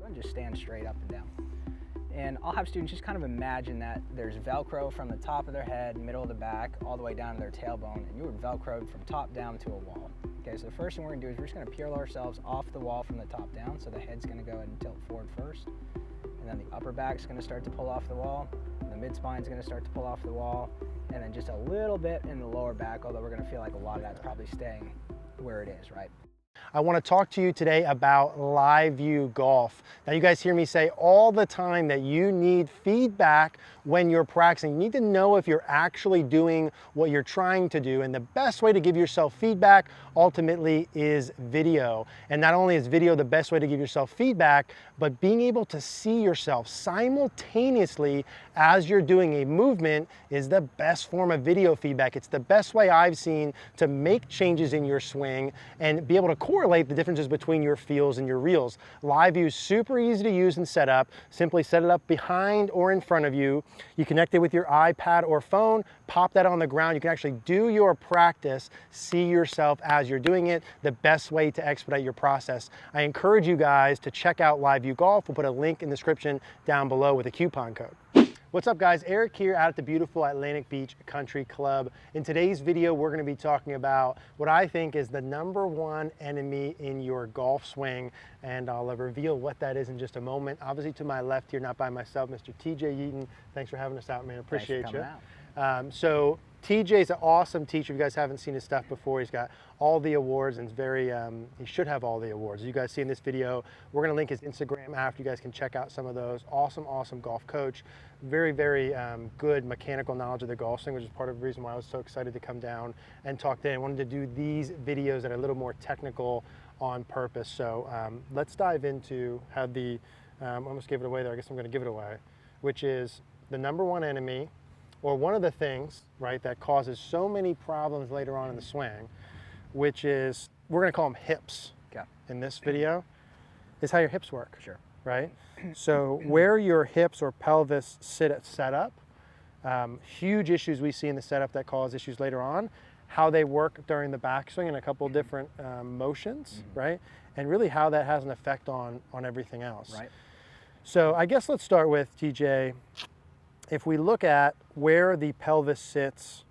And just stand straight up and down. And I'll have students just kind of imagine that there's Velcro from the top of their head, middle of the back, all the way down to their tailbone, and you would Velcro from top down to a wall. Okay, so the first thing we're gonna do is we're just gonna peel ourselves off the wall from the top down, so the head's gonna go ahead and tilt forward first, and then the upper back's gonna start to pull off the wall, the mid-spine's gonna start to pull off the wall, and then just a little bit in the lower back, although we're gonna feel like a lot of that's probably staying where it is, right? I want to talk to you today about Live View Golf. Now, you guys hear me say all the time that you need feedback when you're practicing. You need to know if you're actually doing what you're trying to do, and the best way to give yourself feedback ultimately is video. And not only is video the best way to give yourself feedback, but being able to see yourself simultaneously as you're doing a movement is the best form of video feedback. It's the best way I've seen to make changes in your swing and be able to correlate the differences between your feels and your reels. Live View is super easy to use and set up. Simply set it up behind or in front of you. You connect it with your iPad or phone, pop that on the ground. You can actually do your practice, see yourself as you're doing it, the best way to expedite your process. I encourage you guys to check out Live View Golf. We'll put a link in the description down below with a coupon code. What's up, guys? Eric here out at the beautiful Atlantic Beach Country Club. In today's video, we're going to be talking about what I think is the #1 enemy in your golf swing, and I'll reveal what that is in just a moment. Obviously, to my left here, not by myself, Mr. TJ Yeaton. Thanks for having us out, man. Appreciate you. So TJ's an awesome teacher. If you guys haven't seen his stuff before, he's got all the awards and it's very, he should have all the awards. You guys see in this video, we're gonna link his Instagram after. You guys can check out some of those. Awesome golf coach. Very good mechanical knowledge of the golf swing, which is part of the reason why I was so excited to come down and talk today. I wanted to do these videos that are a little more technical on purpose. So let's dive into how the, I almost gave it away there, I guess I'm gonna give it away, which is the #1 enemy, or one of the things, right, that causes so many problems later on in the swing, which is, we're gonna call them hips. Okay. In this video, is how your hips work. Sure. Right? So where your hips or pelvis sit at setup, huge issues we see in the setup that cause issues later on, how they work during the backswing in a couple different motions, right? And really how that has an effect on everything else. Right. So I guess let's start with, TJ, if we look at where the pelvis sits,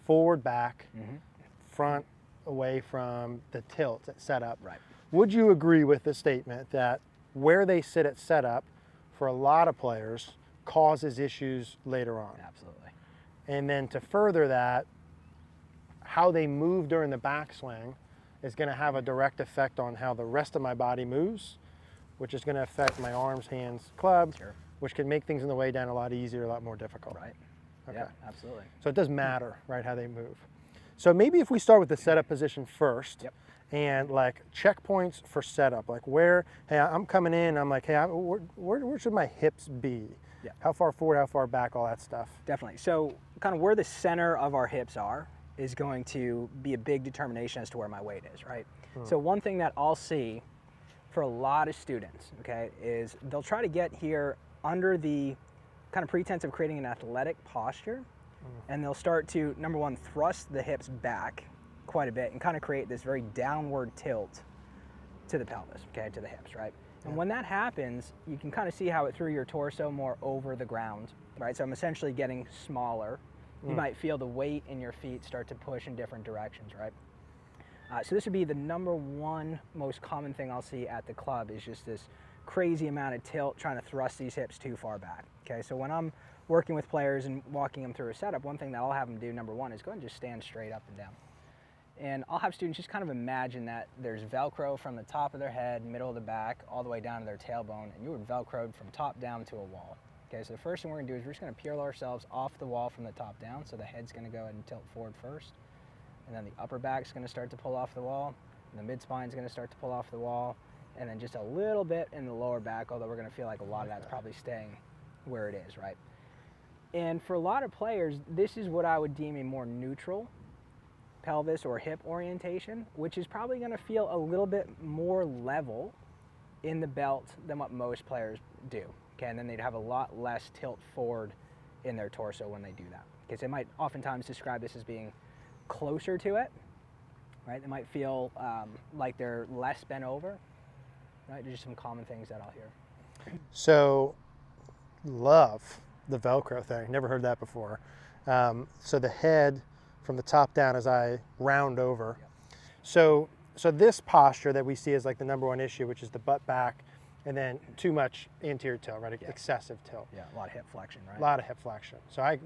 forward, back, front, away from the tilt at setup, right, would you agree with the statement that where they sit at setup for a lot of players causes issues later on? Absolutely. And then to further that, how they move during the backswing is going to have a direct effect on how the rest of my body moves, which is going to affect my arms, hands, club, Sure. which can make things on the way down a lot easier, a lot more difficult. Right. Okay. Yeah, absolutely. So it does matter, right, how they move. So maybe if we start with the setup position first, Yep. and like checkpoints for setup, like where, hey, I'm coming in, I'm like, hey, where should my hips be? Yeah. How far forward, how far back, all that stuff. Definitely. So kind of where the center of our hips are is going to be a big determination as to where my weight is, right? So one thing that I'll see for a lot of students, okay, is they'll try to get here under the kind of pretense of creating an athletic posture, and they'll start to, #1, thrust the hips back quite a bit and kind of create this very downward tilt to the pelvis, okay, to the hips, right? And when that happens, you can kind of see how it threw your torso more over the ground, right? So I'm essentially getting smaller. You might feel the weight in your feet start to push in different directions, right? So this would be the #1 most common thing I'll see at the club, is just this crazy amount of tilt trying to thrust these hips too far back, okay? So when I'm working with players and walking them through a setup, one thing that I'll have them do, #1, is go ahead and just stand straight up and down. And I'll have students just kind of imagine that there's Velcro from the top of their head, middle of the back, all the way down to their tailbone, and you would Velcroed from top down to a wall. Okay, so the first thing we're gonna do is we're just gonna peel ourselves off the wall from the top down, so the head's gonna go ahead and tilt forward first, and then the upper back's gonna start to pull off the wall, and the mid-spine's gonna start to pull off the wall, and then just a little bit in the lower back, although we're gonna feel like a lot of that's probably staying where it is, right? And for a lot of players, this is what I would deem a more neutral pelvis or hip orientation, which is probably going to feel a little bit more level in the belt than what most players do. Okay, and then they'd have a lot less tilt forward in their torso when they do that. Okay, so they might oftentimes describe this as being closer to it, right? They might feel like they're less bent over, right? Just some common things that I'll hear. So, love the Velcro thing. Never heard that before. So the head from the top down as I round over. Yep. So this posture that we see is like the number one issue, which is the butt back, and then too much anterior tilt, right? Yeah. Excessive tilt. Yeah, a lot of hip flexion, right? A lot of hip flexion. So I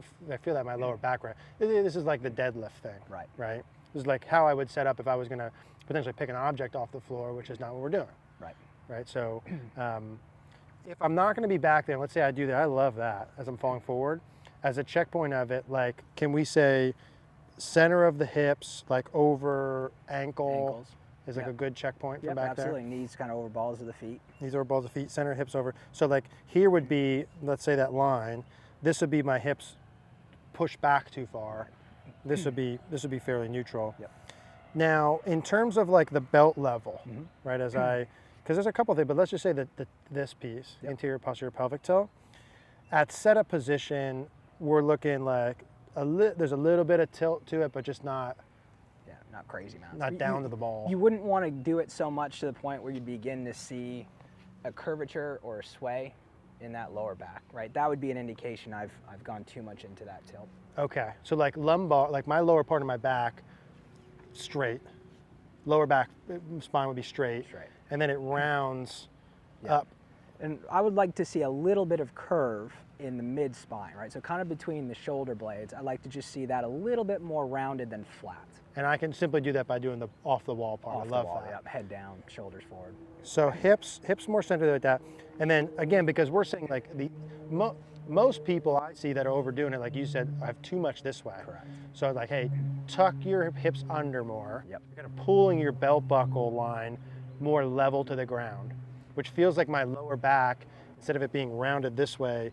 feel that in my lower back, right? This is like the deadlift thing, Right. right? This is like how I would set up if I was gonna potentially pick an object off the floor, which is not what we're doing. Right. Right, so if I'm not gonna be back there, let's say I do that, I love that as I'm falling forward. As a checkpoint of it, like, can we say center of the hips, like over Ankles. is like Yep. a good checkpoint from Yep, back absolutely. Knees kind of over balls of the feet. there? Knees over balls of feet, center hips over. So like here would be, let's say that line, this would be my hips pushed back too far. This would be fairly neutral. Yep. Now, in terms of like the belt level, right, as because there's a couple of things, but let's just say that this piece, Yep. anterior posterior pelvic tilt, at setup position, we're looking like there's a little bit of tilt to it, but just not Not crazy amounts. not down to the ball. You wouldn't want to do it so much to the point where you begin to see a curvature or a sway in that lower back, right? That would be an indication I've gone too much into that tilt. Okay, so like lumbar, like my lower part of my back, straight. Lower back spine would be straight. Straight. And then it rounds Yeah. up. And I would like to see a little bit of curve in the mid spine, right? So kind of between the shoulder blades, I'd like to just see that a little bit more rounded than flat. And I can simply do that by doing the off the wall part. Off I the love wall, that. yep. Head down, shoulders forward. So hips more centered like that. And then again, because we're saying like most people I see that are overdoing it, like you said, have too much this way. Correct. So like, hey, tuck your hips under more. Yep. You're kind of pulling your belt buckle line more level to the ground, which feels like my lower back, instead of it being rounded this way,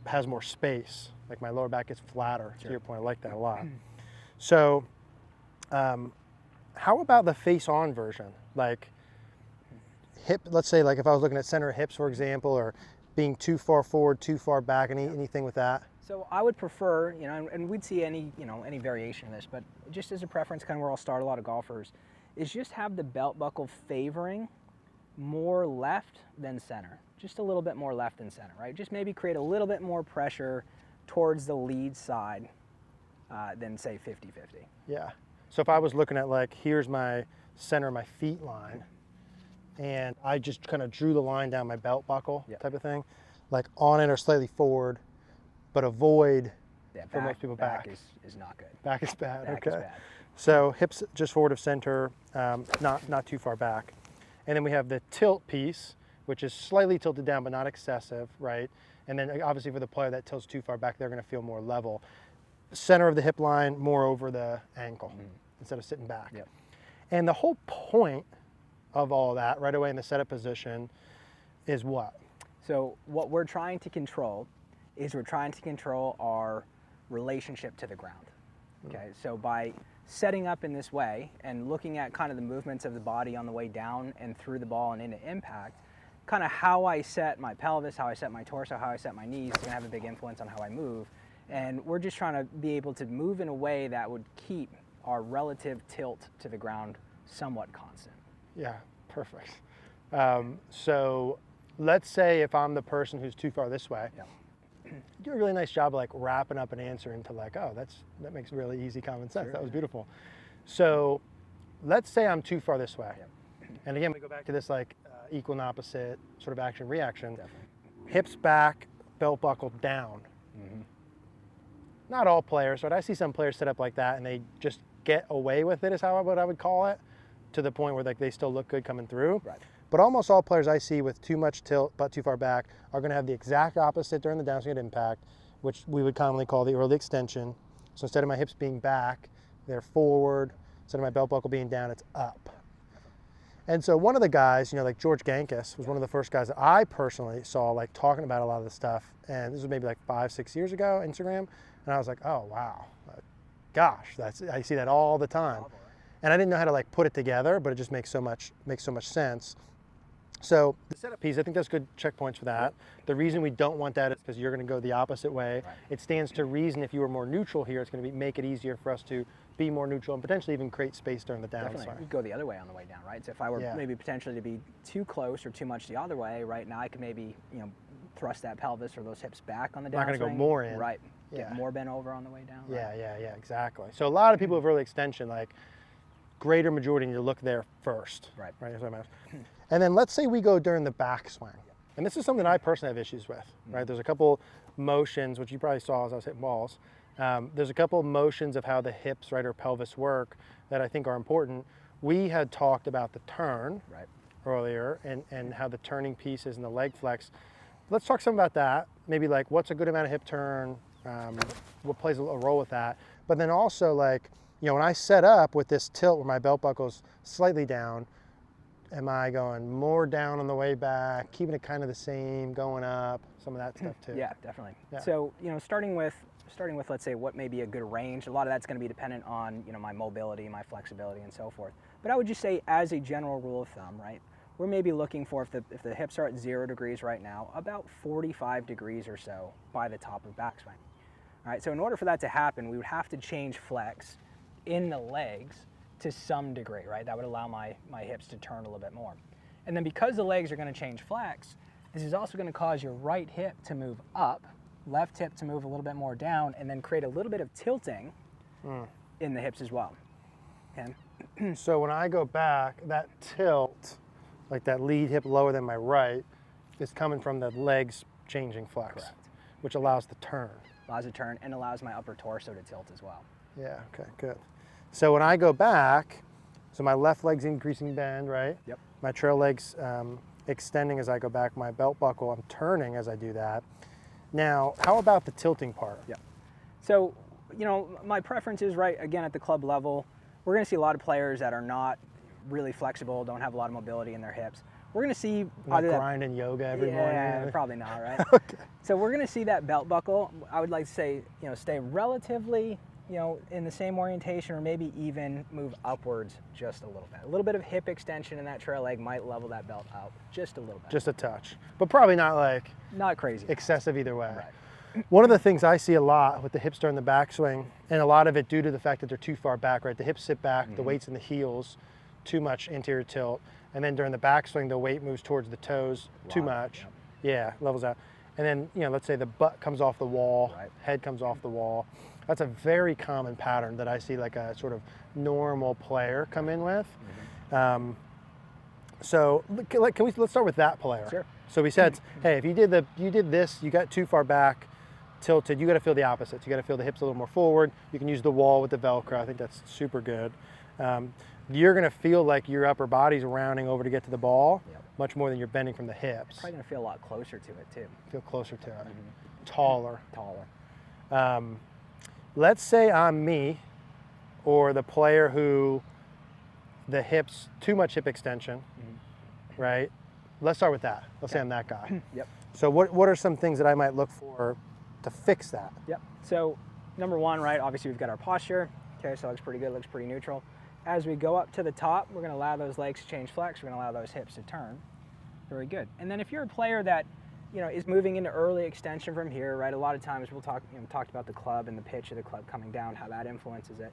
has more space. Like my lower back gets flatter, to your point. I like that a lot. So how about the face-on version? Like hip, let's say like if I was looking at center of hips, for example, or being too far forward, too far back, anything with that? So I would prefer, and we'd see any variation of this, but just as a preference, kind of where I'll start a lot of golfers, is just have the belt buckle favoring more left than center. Just a little bit more left than center, right? Just maybe create a little bit more pressure towards the lead side than say 50-50. Yeah. So if I was looking at like, here's my center of my feet line, and I just kind of drew the line down my belt buckle type of thing, like on it or slightly forward, but avoid for most people back. Is not good. Back is bad. Back Okay. is bad. So hips just forward of center, not too far back. And then we have the tilt piece, which is slightly tilted down, but not excessive, right? And then obviously for the player that tilts too far back, they're gonna feel more level. Center of the hip line, more over the ankle instead of sitting back. Yep. And the whole point of all that right away in the setup position is what? So what we're trying to control is we're trying to control our relationship to the ground. Okay, so by setting up in this way and looking at kind of the movements of the body on the way down and through the ball and into impact, kind of how I set my pelvis, how I set my torso, how I set my knees is going to have a big influence on how I move. And we're just trying to be able to move in a way that would keep our relative tilt to the ground somewhat constant. Yeah, perfect. So let's say if I'm the person who's too far this way, you do a really nice job of like wrapping up an answer into like, oh, that makes really easy common sense. Sure. That was beautiful. So let's say I'm too far this way. And again, we go back to this like equal and opposite sort of action reaction. Definitely. Hips back, belt buckle down. Not all players, but I see some players set up like that and they just get away with it is what I would call it, to the point where like they still look good coming through. Right. But almost all players I see with too much tilt but too far back are going to have the exact opposite during the downswing at impact, which we would commonly call the early extension. So instead of my hips being back, they're forward. Instead of my belt buckle being down, it's up. And so one of the guys, like George Gankis was one of the first guys that I personally saw like talking about a lot of this stuff. And this was maybe like 5-6 years ago, Instagram. And I was like, oh, wow, gosh, I see that all the time. And I didn't know how to like put it together, but it just makes so much sense. So the setup piece, I think that's good checkpoints for that. The reason we don't want that is because you're going to go the opposite way. Right. It stands to reason if you were more neutral here, it's going to make it easier for us to be more neutral and potentially even create space during the downswing. Definitely. You go the other way on the way down, right? So if I were maybe potentially to be too close or too much the other way, right, now I could maybe, thrust that pelvis or those hips back on the downswing. Not going to go more in. Right. Get more bent over on the way down. Yeah, right? yeah, exactly. So a lot of people with early extension, like greater majority, need to look there first. Right. Right. That's what I'm asking. And then let's say we go during the backswing. And this is something I personally have issues with, right? There's a couple motions, which you probably saw as I was hitting balls. There's a couple motions of how the hips, right, or pelvis work that I think are important. We had talked about the turn earlier and how the turning pieces and the leg flex. Let's talk some about that. Maybe like what's a good amount of hip turn, what plays a role with that. But then also like, when I set up with this tilt where my belt buckle's slightly down, am I going more down on the way back, keeping it kind of the same, going up, some of that stuff too? Yeah, definitely. Yeah. So, starting with, let's say, what may be a good range, a lot of that's going to be dependent on, my mobility, my flexibility, and so forth. But I would just say, as a general rule of thumb, right, we're maybe looking for, if the hips are at 0 degrees right now, about 45 degrees or so by the top of backswing. All right, so in order for that to happen, we would have to change flex in the legs to some degree, right? That would allow my hips to turn a little bit more. And then because the legs are going to change flex, this is also going to cause your right hip to move up, left hip to move a little bit more down, and then create a little bit of tilting in the hips as well. Okay? So when I go back, that tilt, like that lead hip lower than my right, is coming from the legs changing flex, Correct. which allows the turn. Allows a turn and allows my upper torso to tilt as well. Yeah, okay, good. So when I go back, so my left leg's increasing bend, right? Yep. My trail leg's extending as I go back. My belt buckle, I'm turning as I do that. Now, how about the tilting part? Yeah. So, my preference is, right, again, at the club level, we're going to see a lot of players that are not really flexible, don't have a lot of mobility in their hips. We're going to see Like grinding yoga every morning? Yeah, probably not, right? Okay. So we're going to see that belt buckle, I would like to say, stay relatively, in the same orientation, or maybe even move upwards just a little bit. A little bit of hip extension in that trail leg might level that belt out just a little bit. Just a touch, but probably not like not crazy. excessive either way. Right. One of the things I see a lot with the hips during the backswing, and a lot of it due to the fact that they're too far back, right? The hips sit back, the weight's in the heels, too much anterior tilt, and then during the backswing, the weight moves towards the toes too much. Yep. Yeah, levels out. And then, let's say the butt comes off the wall, head comes off the wall. That's a very common pattern that I see like a sort of normal player come in with. So let's start with that player. Sure. So we said, hey, if you did this, you got too far back, tilted, you got to feel the opposite. You got to feel the hips a little more forward. You can use the wall with the Velcro. I think that's super good. You're going to feel like your upper body's rounding over to get to the ball, much more than you're bending from the hips. Probably going to feel a lot closer to it too. Feel closer to it. Taller. Taller. Let's say I'm me, or the player who the hips, too much hip extension, right? Let's start with that. Let's say I'm that guy. Yep. So what are some things that I might look for to fix that? Yep. So number one, right, obviously we've got our posture. Okay, so it looks pretty good, looks pretty neutral. As we go up to the top, we're going to allow those legs to change flex. We're going to allow those hips to turn. Very good. And then if you're a player that is moving into early extension from here, right? A lot of times we'll talk, talked about the club and the pitch of the club coming down, how that influences it.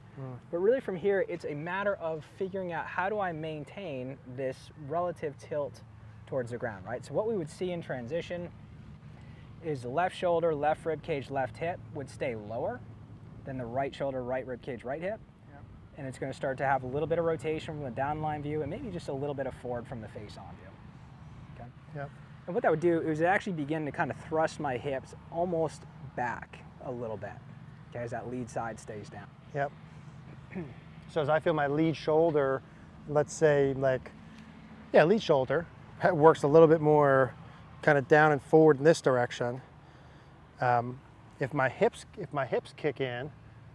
But really from here, it's a matter of figuring out how do I maintain this relative tilt towards the ground, right? So what we would see in transition is the left shoulder, left rib cage, left hip would stay lower than the right shoulder, right rib cage, right hip. And it's going to start to have a little bit of rotation from the downline view and maybe just a little bit of forward from the face-on view. Okay. Yep. And what that would do is actually begin to kind of thrust my hips almost back a little bit, okay, as that lead side stays down. Yep. So as I feel my lead shoulder, let's say lead shoulder works a little bit more kind of down and forward in this direction. If my hips kick in,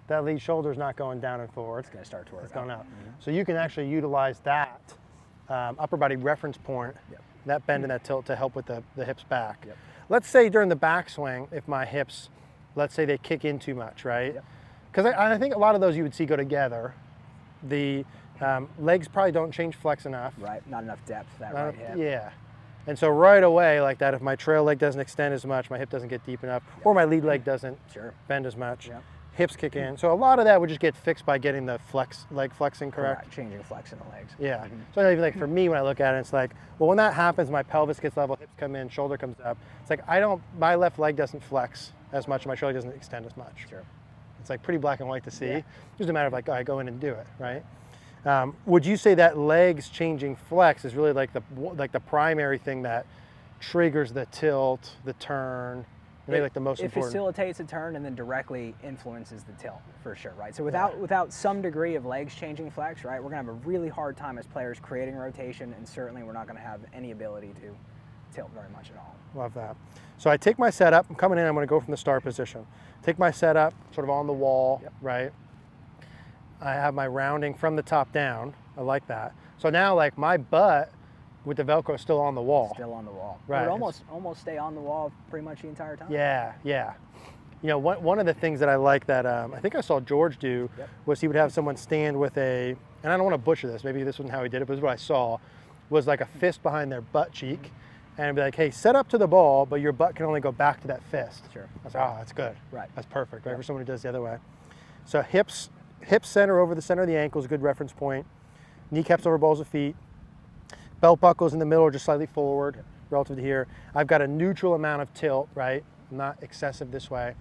that lead shoulder is not going down and forward. It's going to start to work. It's going out. So you can actually utilize that upper body reference point, that bend and that tilt to help with the hips back. Let's say during the backswing, if my hips, let's say they kick in too much, right? Because I think a lot of those you would see go together. The legs probably don't change flex enough. Right, not enough depth, that right hip. Yeah. And so right away, like that, if my trail leg doesn't extend as much, my hip doesn't get deep enough, or my lead leg doesn't bend as much, hips kick in. So a lot of that would just get fixed by getting the leg flexing correct. Changing flex in the legs. Yeah. So even like for me, when I look at it, it's like, well, when that happens, my pelvis gets level, hips come in, shoulder comes up. It's like my left leg doesn't flex as much, and my shoulder doesn't extend as much. Sure. It's like pretty black and white to see. Yeah. Just a matter of like, I go in and do it, right? Would you say that legs changing flex is really like the primary thing that triggers the tilt, the turn, maybe like the most important? It facilitates a turn and then directly influences the tilt, for sure, right? So without some degree of legs changing flex, right, we're gonna have a really hard time as players creating rotation, and certainly we're not gonna have any ability to tilt very much at all. Love that. So I take my setup, I'm coming in, I'm gonna go from the start position. Take my setup sort of on the wall, right? I have my rounding from the top down. I like that. So now like my butt with the Velcro is still on the wall. Still on the wall. Right. It would almost stay on the wall pretty much the entire time. Yeah, yeah. You know, one of the things that I like that I think I saw George do was he would have someone stand with and I don't want to butcher this, maybe this wasn't how he did it, but this is what I saw, was like a fist behind their butt cheek, and be like, hey, set up to the ball, but your butt can only go back to that fist. Sure. I was like, oh, that's good. Right. That's perfect, right, for someone who does the other way. So hips center over the center of the ankle is a good reference point. Kneecaps over balls of feet. Belt buckles in the middle or just slightly forward relative to here. I've got a neutral amount of tilt, right? Not excessive this way.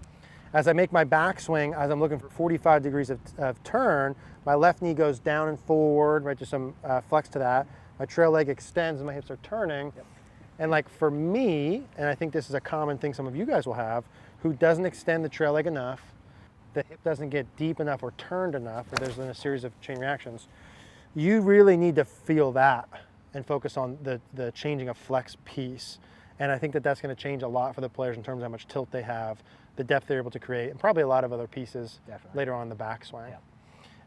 As I make my backswing, as I'm looking for 45 degrees of turn, my left knee goes down and forward, right? Just some flex to that. My trail leg extends and my hips are turning. And like for me, and I think this is a common thing some of you guys will have, who doesn't extend the trail leg enough, the hip doesn't get deep enough or turned enough, or there's been a series of chain reactions, you really need to feel that and focus on the changing of flex piece. And I think that that's going to change a lot for the players in terms of how much tilt they have, the depth they're able to create, and probably a lot of other pieces later on in the backswing.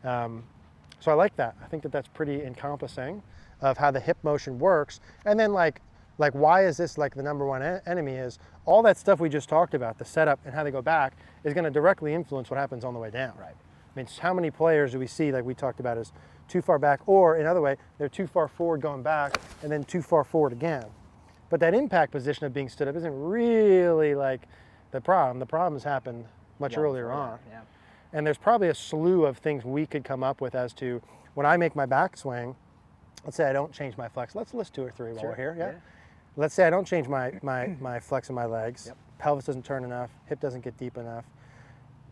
So I like that. I think that that's pretty encompassing of how the hip motion works. And then like why is this like the number one enemy is all that stuff we just talked about, the setup and how they go back, is going to directly influence what happens on the way down. Right. I mean, how many players do we see, like we talked about, is too far back, or another way, they're too far forward going back and then too far forward again. But that impact position of being stood up isn't really like the problem. The problems happen much earlier on. Yeah. And there's probably a slew of things we could come up with as to when I make my backswing, let's say I don't change my flex. Let's list 2 or 3 while we're here. Yeah. Let's say I don't change my flex in my legs. Pelvis doesn't turn enough, hip doesn't get deep enough.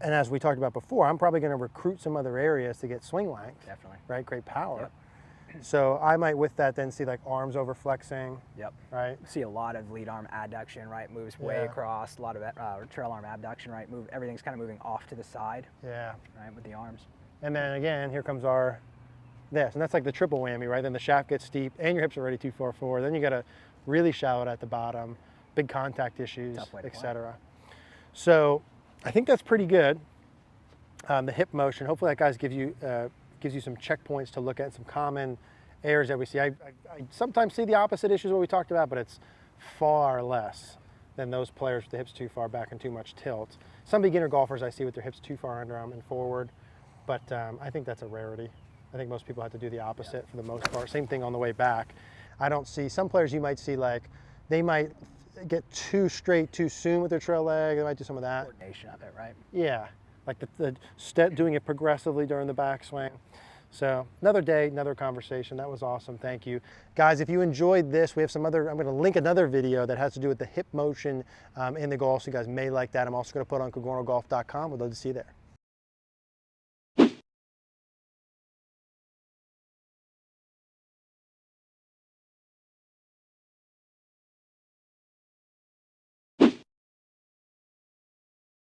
And as we talked about before, I'm probably going to recruit some other areas to get swing length. Definitely. Right, great power. So I might with that then see like arms over flexing. Right. See a lot of lead arm adduction, right? Moves way across. A lot of trail arm abduction, right? Everything's kind of moving off to the side. Right, with the arms. And then again, here comes this, and that's like the triple whammy, right? Then the shaft gets steep, and your hips are already too far forward. Then you got to really shallow it at the bottom, big contact issues, etc. So I think that's pretty good. The hip motion. Hopefully that guys gives you some checkpoints to look at, some common errors that we see. I sometimes see the opposite issues what we talked about, but it's far less than those players with the hips too far back and too much tilt. Some beginner golfers I see with their hips too far under them and forward, but I think that's a rarity. I think most people have to do the opposite for the most part. Same thing on the way back. I don't see, some players you might see like, they might get too straight too soon with their trail leg. They might do some of that. Coordination of it, right? Yeah, like the step, doing it progressively during the backswing. So another day, another conversation. That was awesome. Thank you. Guys, if you enjoyed this, we have some other, I'm going to link another video that has to do with the hip motion in the golf. So you guys may like that. I'm also going to put it on CogornoGolf.com. We'd love to see you there.